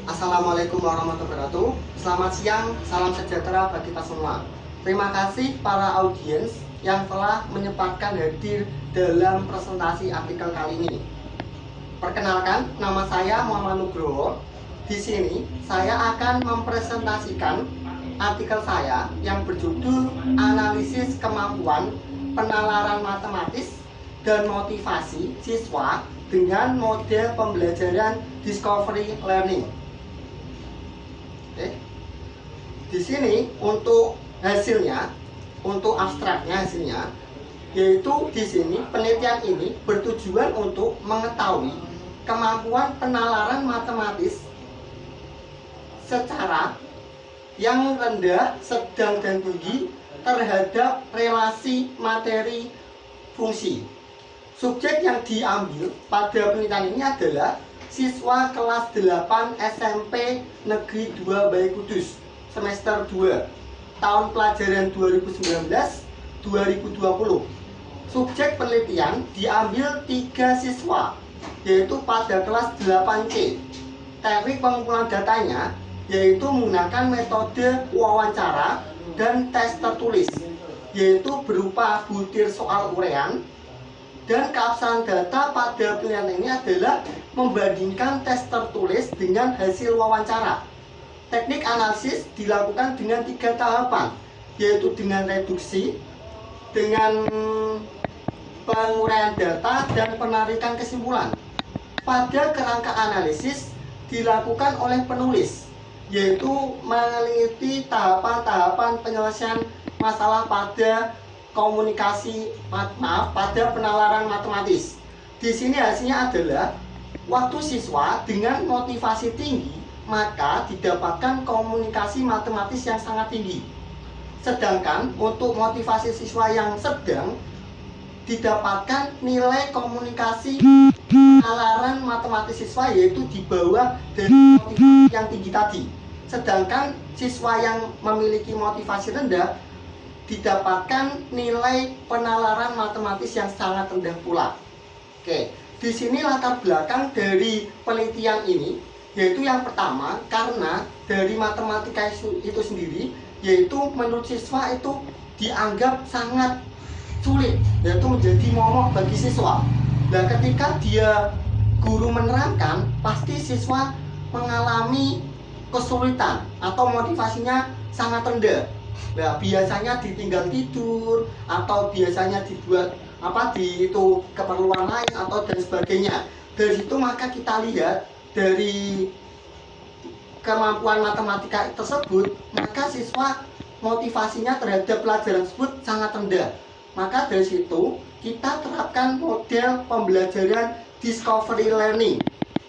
Assalamualaikum warahmatullahi wabarakatuh. Selamat siang, salam sejahtera bagi kita semua. Terima kasih para audiens yang telah menyempatkan hadir dalam presentasi artikel kali ini. Perkenalkan, nama saya Muhammad Nugroho. Di sini saya akan mempresentasikan artikel saya yang berjudul Analisis Kemampuan Penalaran Matematis dan Motivasi Siswa dengan Model Pembelajaran Discovery Learning. Di sini untuk hasilnya, untuk abstraknya hasilnya, yaitu di sini penelitian ini bertujuan untuk mengetahui kemampuan penalaran matematis secara yang rendah, sedang, dan tinggi terhadap relasi materi fungsi. Subjek yang diambil pada penelitian ini adalah siswa kelas 8 SMP Negeri 2 Bayi Kudus semester 2 tahun pelajaran 2019-2020. Subjek penelitian diambil 3 siswa, yaitu pada kelas 8C. Teknik pengumpulan datanya yaitu menggunakan metode wawancara dan tes tertulis, yaitu berupa butir soal uraian. Dan keabsahan data pada penelitian ini adalah membandingkan tes tertulis dengan hasil wawancara. Teknik analisis dilakukan dengan 3 tahapan, yaitu dengan reduksi, dengan penguraian data, dan penarikan kesimpulan. Pada kerangka analisis dilakukan oleh penulis, yaitu meneliti tahapan-tahapan penyelesaian masalah pada pada penalaran matematis. Di sini hasilnya adalah waktu siswa dengan motivasi tinggi maka didapatkan komunikasi matematis yang sangat tinggi. Sedangkan untuk motivasi siswa yang sedang didapatkan nilai komunikasi penalaran matematis siswa yaitu di bawah dari motivasi yang tinggi tadi. Sedangkan siswa yang memiliki motivasi rendah didapatkan nilai penalaran matematis yang sangat rendah pula. Oke, di sini latar belakang dari penelitian ini, yaitu yang pertama karena dari matematika itu sendiri, yaitu menurut siswa itu dianggap sangat sulit, yaitu menjadi momok bagi siswa. Dan ketika guru menerangkan, pasti siswa mengalami kesulitan atau motivasinya sangat rendah. Nah, biasanya ditinggal tidur atau biasanya dibuat itu keperluan lain atau dan sebagainya. Dari situ maka kita lihat dari kemampuan matematika tersebut, maka siswa motivasinya terhadap pelajaran tersebut sangat rendah. Maka dari situ kita terapkan model pembelajaran discovery learning.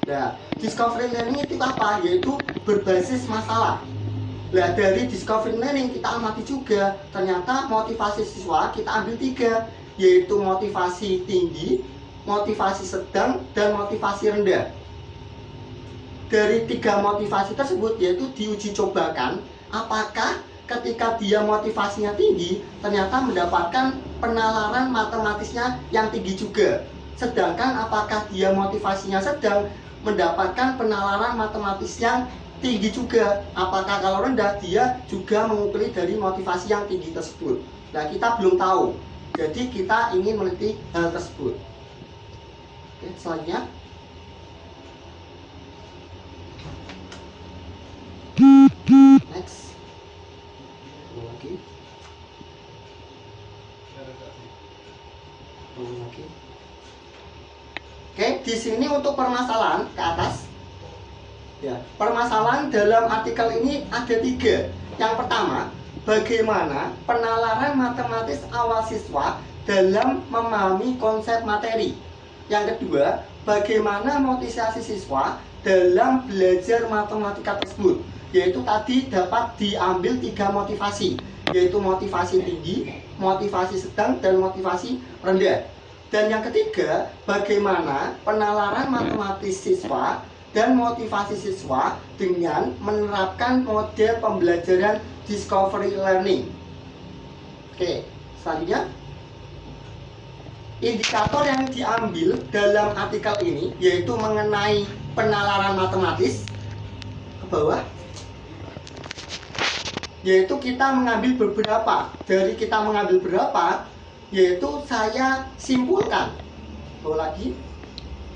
Nah, discovery learning itu apa? Yaitu berbasis masalah. Nah, dari discovery learning kita amati juga ternyata motivasi siswa kita ambil 3, yaitu motivasi tinggi, motivasi sedang, dan motivasi rendah. Dari 3 motivasi tersebut yaitu diuji cobakan apakah ketika dia motivasinya tinggi ternyata mendapatkan penalaran matematisnya yang tinggi juga. Sedangkan apakah dia motivasinya sedang mendapatkan penalaran matematis yang tinggi juga. Apakah kalau rendah dia juga mengukuli dari motivasi yang tinggi tersebut. Nah, kita belum tahu. Jadi kita ingin meneliti hal tersebut. Oke, selanjutnya. Next. Lagi. Oke, di sini untuk permasalahan ke atas. Ya, permasalahan dalam artikel ini ada 3. Yang pertama, bagaimana penalaran matematis awal siswa dalam memahami konsep materi. Yang kedua, bagaimana motivasi siswa dalam belajar matematika tersebut. yaitu tadi dapat diambil 3 motivasi, yaitu motivasi tinggi, motivasi sedang, dan motivasi rendah. Dan yang ketiga, bagaimana penalaran matematis siswa dan motivasi siswa dengan menerapkan model pembelajaran discovery learning. Oke, selanjutnya indikator yang diambil dalam artikel ini yaitu mengenai penalaran matematis ke bawah, yaitu kita mengambil beberapa. Dari kita mengambil berapa, yaitu saya simpulkan lagi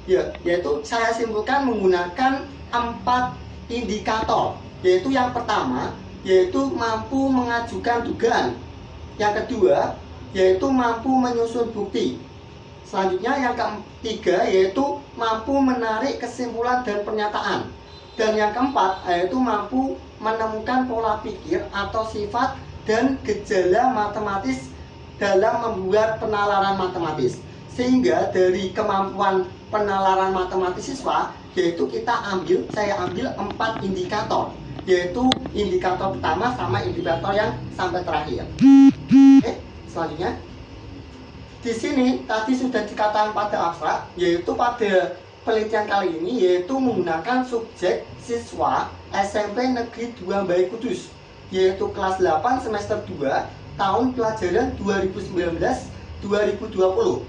ya, yaitu saya simpulkan menggunakan 4 indikator. Yaitu yang pertama yaitu mampu mengajukan dugaan, yang kedua yaitu mampu menyusun bukti, selanjutnya yang ketiga yaitu mampu menarik kesimpulan dan pernyataan, dan yang keempat yaitu mampu menemukan pola pikir atau sifat dan gejala matematis dalam membuat penalaran matematis. Sehingga dari kemampuan penalaran matematis siswa yaitu saya ambil 4 indikator, yaitu indikator pertama sama indikator yang sampai terakhir. Oke, selanjutnya di sini tadi sudah dikatakan pada abstrak, yaitu pada penelitian kali ini yaitu menggunakan subjek siswa SMP Negeri 2 Bayi Kudus, yaitu kelas 8 semester 2 tahun pelajaran 2019-2020.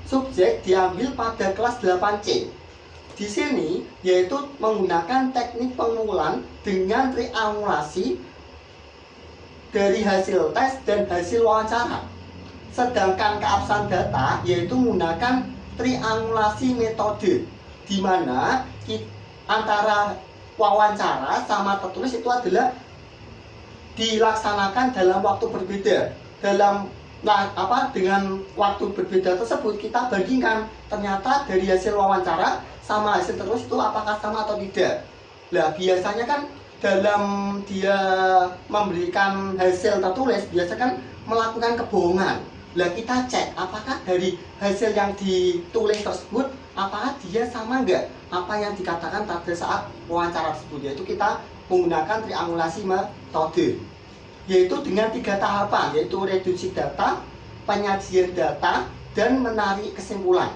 Subjek diambil pada kelas 8C. Di sini yaitu menggunakan teknik pengumpulan dengan triangulasi dari hasil tes dan hasil wawancara. Sedangkan keabsahan data yaitu menggunakan triangulasi metode, di mana antara wawancara sama tertulis itu adalah dilaksanakan dalam waktu berbeda. Dengan waktu berbeda tersebut kita bandingkan ternyata dari hasil wawancara sama hasil tertulis itu apakah sama atau tidak. Nah, biasanya kan dalam dia memberikan hasil tertulis biasanya kan melakukan kebohongan. Nah, kita cek apakah dari hasil yang ditulis tersebut apakah dia sama enggak apa yang dikatakan pada saat wawancara tersebut, yaitu kita menggunakan triangulasi metode, yaitu dengan 3 tahapan, yaitu reduksi data, penyajian data, dan menarik kesimpulan.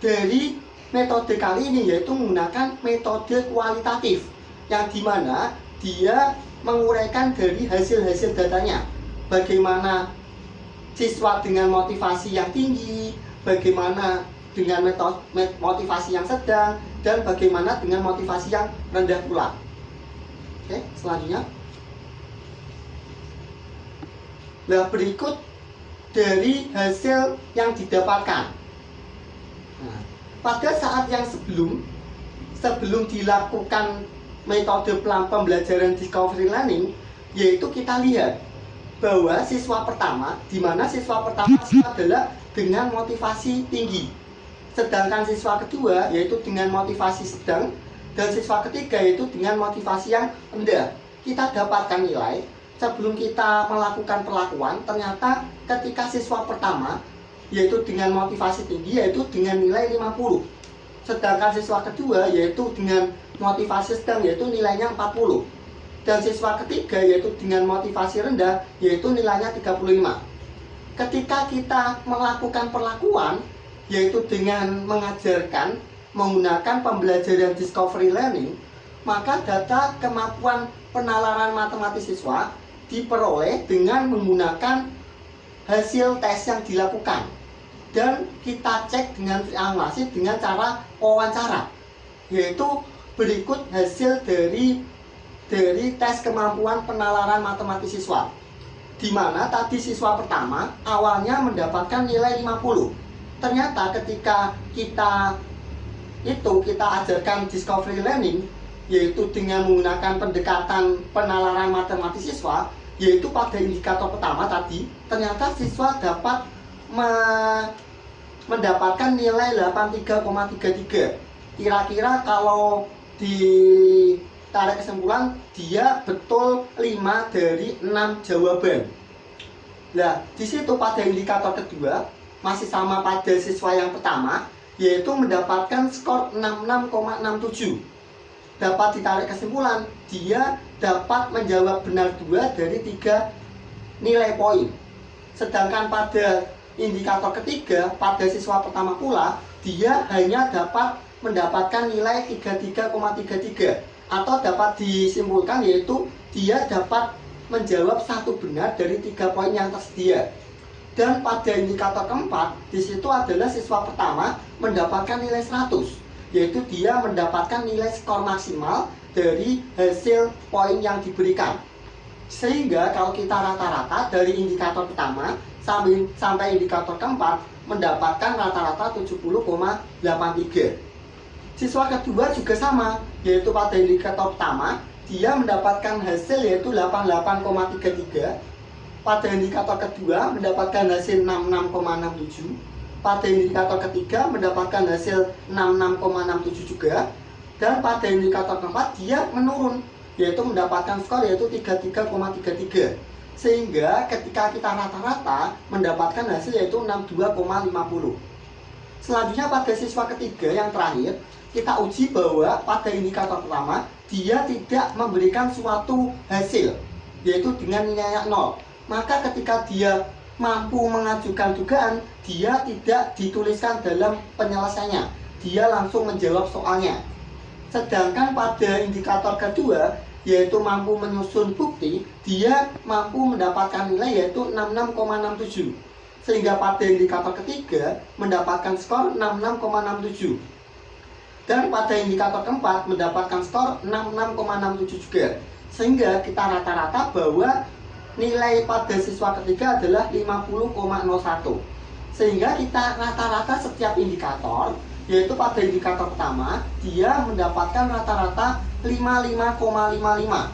Dari metode kali ini yaitu menggunakan metode kualitatif, yang dimana dia menguraikan dari hasil-hasil datanya, bagaimana siswa dengan motivasi yang tinggi, bagaimana dengan motivasi yang sedang, dan bagaimana dengan motivasi yang rendah pula. Oke, selanjutnya. Nah, berikut dari hasil yang didapatkan. Nah, pada saat yang sebelum dilakukan metode pembelajaran discovery learning, yaitu kita lihat bahwa siswa pertama, di mana siswa pertama adalah dengan motivasi tinggi, sedangkan siswa kedua yaitu dengan motivasi sedang, dan siswa ketiga yaitu dengan motivasi yang rendah. Kita dapatkan nilai sebelum kita melakukan perlakuan. Ternyata ketika siswa pertama yaitu dengan motivasi tinggi yaitu dengan nilai 50, sedangkan siswa kedua yaitu dengan motivasi sedang yaitu nilainya 40, dan siswa ketiga yaitu dengan motivasi rendah yaitu nilainya 35. Ketika kita melakukan perlakuan yaitu dengan mengajarkan menggunakan pembelajaran discovery learning, maka data kemampuan penalaran matematis siswa diperoleh dengan menggunakan hasil tes yang dilakukan, dan kita cek dengan triangulasi dengan cara wawancara, yaitu berikut hasil dari tes kemampuan penalaran matematis siswa, di mana tadi siswa pertama awalnya mendapatkan nilai 50. Ternyata ketika kita ajarkan discovery learning, yaitu dengan menggunakan pendekatan penalaran matematis siswa, yaitu pada indikator pertama tadi, ternyata siswa dapat mendapatkan nilai 83,33. Kira-kira kalau ditarik kesimpulan, dia betul 5 dari 6 jawaban. Nah, di situ pada indikator kedua masih sama pada siswa yang pertama, yaitu mendapatkan skor 66,67. dapat ditarik kesimpulan dia dapat menjawab benar 2 dari 3 nilai poin. Sedangkan pada indikator ketiga, pada siswa pertama pula, dia hanya dapat mendapatkan nilai 33,33 atau dapat disimpulkan yaitu dia dapat menjawab 1 benar dari 3 poin yang tersedia. Dan pada indikator keempat, di situ adalah siswa pertama mendapatkan nilai 100, yaitu dia mendapatkan nilai skor maksimal dari hasil poin yang diberikan. Sehingga kalau kita rata-rata dari indikator pertama sampai indikator keempat mendapatkan rata-rata 70,83. Siswa kedua juga sama, yaitu pada indikator pertama dia mendapatkan hasil yaitu 88,33. Pada indikator kedua mendapatkan hasil 66,67. Pada indikator ketiga mendapatkan hasil 66,67 juga. Dan pada indikator keempat dia menurun, yaitu mendapatkan skor yaitu 33,33. Sehingga ketika kita rata-rata mendapatkan hasil yaitu 62,50. Selanjutnya pada siswa ketiga yang terakhir, kita uji bahwa pada indikator pertama dia tidak memberikan suatu hasil, yaitu dengan nilai 0. Maka ketika dia mampu mengajukan dugaan, dia tidak dituliskan dalam penyelesaiannya, dia langsung menjawab soalnya. Sedangkan pada indikator kedua, yaitu mampu menyusun bukti, dia mampu mendapatkan nilai yaitu 66,67. Sehingga pada indikator ketiga mendapatkan skor 66,67. Dan pada indikator keempat mendapatkan skor 66,67 juga. Sehingga kita rata-rata bahwa nilai pada siswa ketiga adalah 50,01. Sehingga kita rata-rata setiap indikator, yaitu pada indikator pertama dia mendapatkan rata-rata 55,55,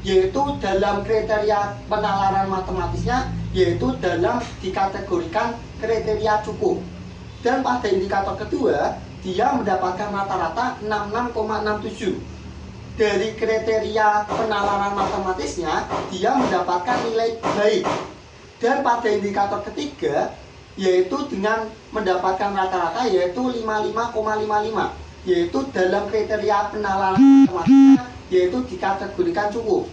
yaitu dalam kriteria penalaran matematisnya, yaitu dalam dikategorikan kriteria cukup. Dan pada indikator kedua dia mendapatkan rata-rata 66,67. Dari kriteria penalaran matematisnya dia mendapatkan nilai baik. Dan pada indikator ketiga, yaitu dengan mendapatkan rata-rata yaitu 55,55, yaitu dalam kriteria penalaran matematisnya, yaitu dikategorikan cukup.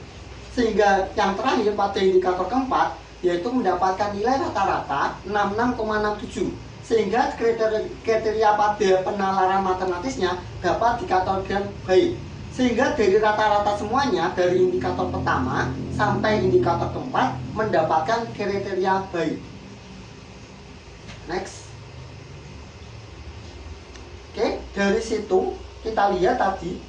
Sehingga yang terakhir pada indikator keempat yaitu mendapatkan nilai rata-rata 66,67, sehingga kriteria pada penalaran matematisnya dapat dikategorikan baik. Sehingga dari rata-rata semuanya, dari indikator pertama sampai indikator keempat mendapatkan kriteria baik. Next. Oke, dari situ kita lihat tadi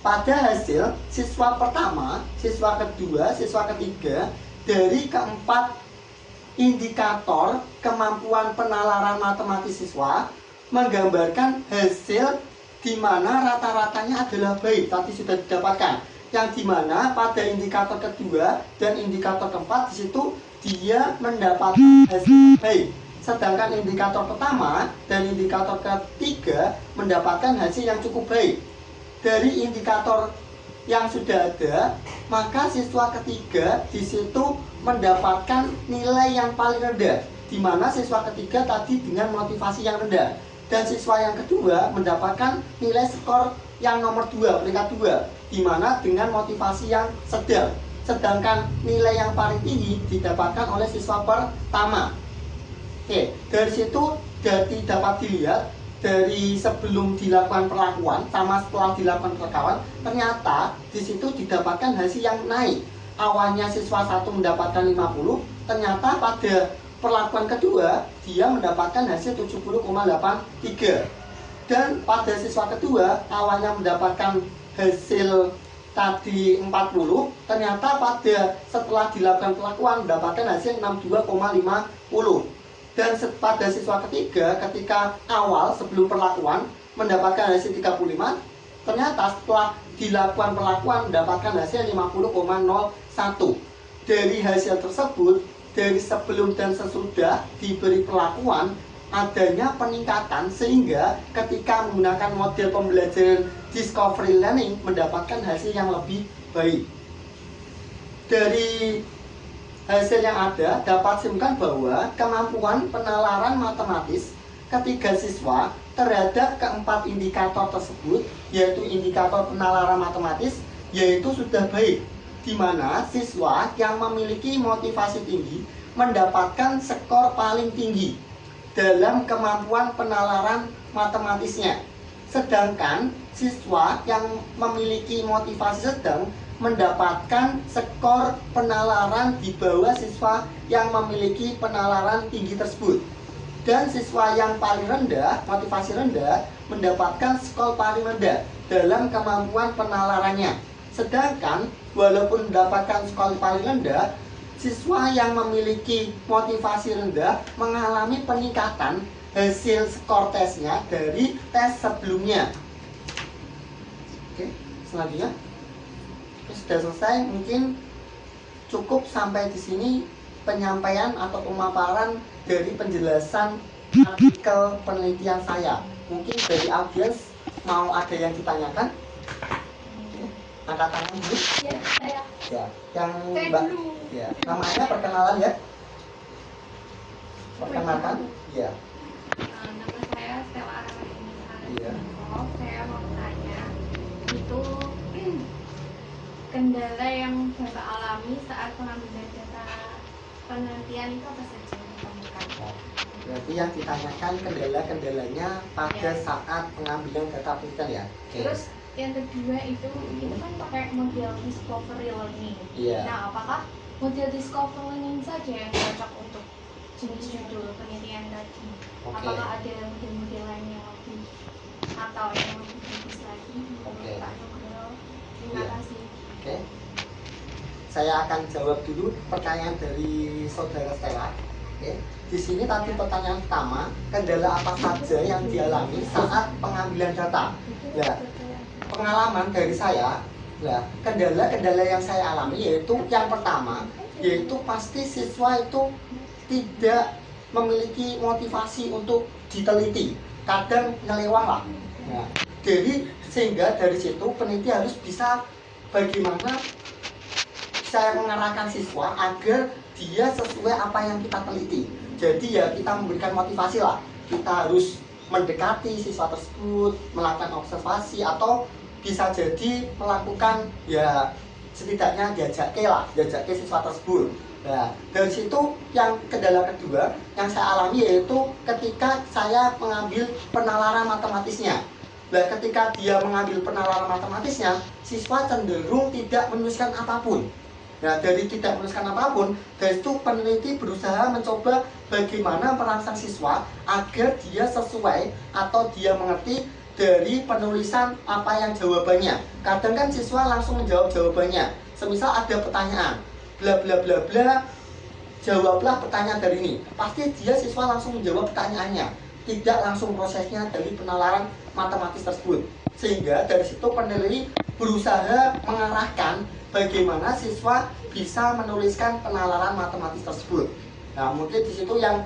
pada hasil siswa pertama, siswa kedua, siswa ketiga, dari keempat indikator kemampuan penalaran matematis siswa menggambarkan hasil di mana rata-ratanya adalah baik, tadi sudah didapatkan. Yang dimana pada indikator kedua dan indikator keempat di situ dia mendapatkan hasil baik. Sedangkan indikator pertama dan indikator ketiga mendapatkan hasil yang cukup baik. Dari indikator yang sudah ada, maka siswa ketiga di situ mendapatkan nilai yang paling rendah, di mana siswa ketiga tadi dengan motivasi yang rendah. Dan siswa yang kedua mendapatkan nilai skor yang nomor 2, peringkat 2, di mana dengan motivasi yang sedang. Sedangkan nilai yang paling tinggi didapatkan oleh siswa pertama. Oke, dari situ jadi dapat dilihat dari sebelum dilakukan perlakuan sama setelah dilakukan perlakuan, ternyata di situ didapatkan hasil yang naik. Awalnya siswa 1 mendapatkan 50, ternyata pada perlakuan kedua dia mendapatkan hasil 70,83. Dan pada siswa kedua awalnya mendapatkan hasil tadi 40, ternyata pada setelah dilakukan perlakuan mendapatkan hasil 62,50. Dan pada siswa ketiga ketika awal sebelum perlakuan mendapatkan hasil 35, ternyata setelah dilakukan perlakuan mendapatkan hasil 50,01. Dari hasil tersebut, dari sebelum dan sesudah diberi perlakuan adanya peningkatan, sehingga ketika menggunakan model pembelajaran discovery learning mendapatkan hasil yang lebih baik. Dari hasil yang ada dapat simpulkan bahwa kemampuan penalaran matematis ketiga siswa terhadap keempat indikator tersebut, yaitu indikator penalaran matematis, yaitu sudah baik, di mana siswa yang memiliki motivasi tinggi mendapatkan skor paling tinggi dalam kemampuan penalaran matematisnya. Sedangkan siswa yang memiliki motivasi sedang mendapatkan skor penalaran di bawah siswa yang memiliki penalaran tinggi tersebut. Dan siswa yang paling rendah, motivasi rendah, mendapatkan skor paling rendah dalam kemampuan penalarannya. Sedangkan walaupun mendapatkan skor paling rendah, siswa yang memiliki motivasi rendah mengalami peningkatan hasil skor tesnya dari tes sebelumnya. Oke, selanjutnya. Sudah selesai, mungkin cukup sampai di sini penyampaian atau pemaparan dari penjelasan artikel penelitian saya. Mungkin dari audiens mau ada yang ditanyakan? Angkat tangan dulu. Ya, saya. Ya, yang Mbak. Ya, namanya perkenalan ya. Perkenalkan. Ya. Nama saya Stella Aramadini. Iya. Saya mau tanya, itu kendala yang Bapak alami saat pengambilan data penelitian itu apa saja yang ditemukan? Berarti yang ditanyakan kendala-kendalanya pada Ya. saat pengambilan data penelitian ya. Oke. Terus yang kedua itu kan pakai model discovery learning. Iya. Nah, apakah model discovery learning saja yang cocok untuk jenis judul penelitian tadi? Oke. Apakah ada model-model lain yang lebih atau yang lebih bagus lagi menurut Oke. Pak Nugroho? Terima Iya. kasih. Oke. Saya akan jawab dulu pertanyaan dari saudara Stella. Oke. Di sini tadi pertanyaan pertama, kendala apa saja yang dialami saat pengambilan data? Ya, pengalaman dari saya, ya, kendala-kendala yang saya alami yaitu yang pertama, yaitu pasti siswa itu tidak memiliki motivasi untuk diteliti, kadang nyelewang lah. Ya. Jadi sehingga dari situ peneliti harus bisa bagaimana saya mengarahkan siswa agar dia sesuai apa yang kita teliti. Jadi ya kita memberikan motivasi lah. Kita harus mendekati siswa tersebut, melakukan observasi atau bisa jadi melakukan ya setidaknya jajak siswa tersebut. Nah, dari situ yang kendala kedua yang saya alami yaitu ketika saya mengambil penalaran matematisnya. Nah, ketika dia mengambil penalaran matematisnya, siswa cenderung tidak menuliskan apapun. Nah, dari tidak menuliskan apapun, dari itu peneliti berusaha mencoba bagaimana merangsang siswa agar dia sesuai atau dia mengerti dari penulisan apa yang jawabannya. Kadang kan siswa langsung menjawab jawabannya. Semisal ada pertanyaan, bla bla bla bla, jawablah pertanyaan dari ini. Pasti dia siswa langsung menjawab pertanyaannya, tidak langsung prosesnya dari penalaran matematis tersebut. Sehingga dari situ peneliti berusaha mengarahkan bagaimana siswa bisa menuliskan penalaran matematis tersebut. Nah, mungkin di situ yang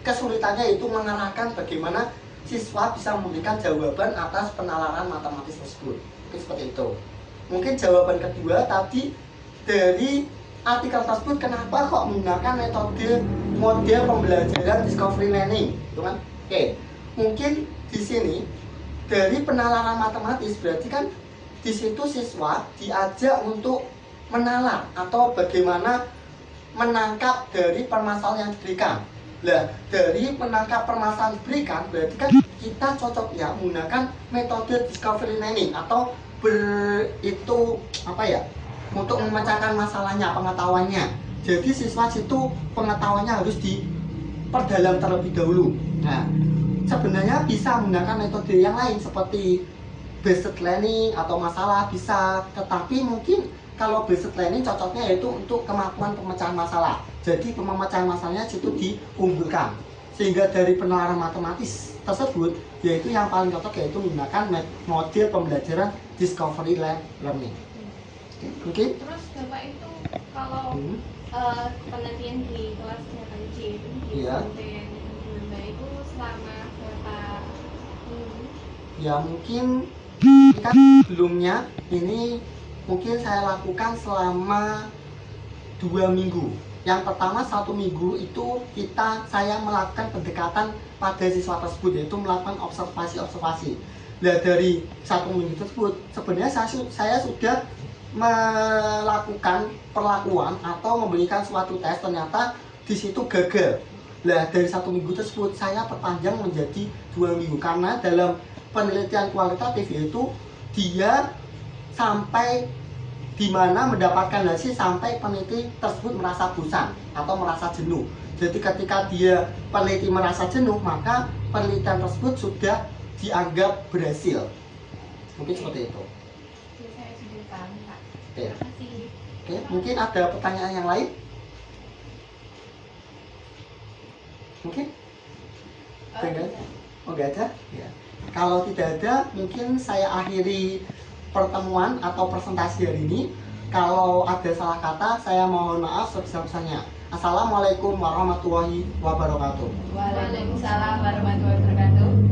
kesulitannya itu mengarahkan bagaimana siswa bisa memberikan jawaban atas penalaran matematis tersebut. Oke, seperti itu. Mungkin jawaban kedua tadi dari artikel tersebut, kenapa kok menggunakan metode model pembelajaran discovery learning, gitu kan? Oke, mungkin di sini dari penalaran matematis berarti kan di situ siswa diajak untuk menalar atau bagaimana menangkap dari permasalahan yang diberikan. Nah, dari menangkap permasalahan diberikan berarti kan kita cocok ya menggunakan metode discovery learning atau untuk memecahkan masalahnya, pengetahuannya. Jadi siswa situ pengetahuannya harus diperdalam terlebih dahulu. Nah, sebenarnya bisa menggunakan metode yang lain seperti based learning atau masalah bisa, tetapi mungkin kalau based learning cocoknya yaitu untuk kemampuan pemecahan masalah. Jadi pemecahan masalahnya situ diunggulkan. Sehingga dari penalaran matematis tersebut yaitu yang paling cocok yaitu menggunakan model pembelajaran discovery learning. Oke. Terus Bapak itu kalau penelitian di kelas 8C itu di Iya. penelitian Bapak itu selama berapa minggu? Ya mungkin kan sebelumnya ini mungkin saya lakukan selama 2 minggu. Yang pertama 1 minggu itu saya melakukan pendekatan pada siswa tersebut, yaitu melakukan observasi. Nah dari 1 minggu tersebut sebenarnya saya sudah melakukan perlakuan atau memberikan suatu tes, ternyata di situ gagal. Nah dari 1 minggu tersebut saya perpanjang menjadi 2 minggu karena dalam penelitian kualitatif yaitu dia sampai di mana mendapatkan hasil sampai peneliti tersebut merasa bosan atau merasa jenuh. Jadi ketika dia peneliti merasa jenuh, maka penelitian tersebut sudah dianggap berhasil. Mungkin seperti itu. Saya sudah paham, Pak. Oke. Terima kasih. Oke, mungkin ada pertanyaan yang lain? Mungkin? Tidak? Oh, nggak ada? Ya. Kalau tidak ada, mungkin saya akhiri pertemuan atau presentasi hari ini. Kalau ada salah kata, saya mohon maaf sebesar-besarnya. Assalamualaikum warahmatullahi wabarakatuh. Waalaikumsalam warahmatullahi wabarakatuh.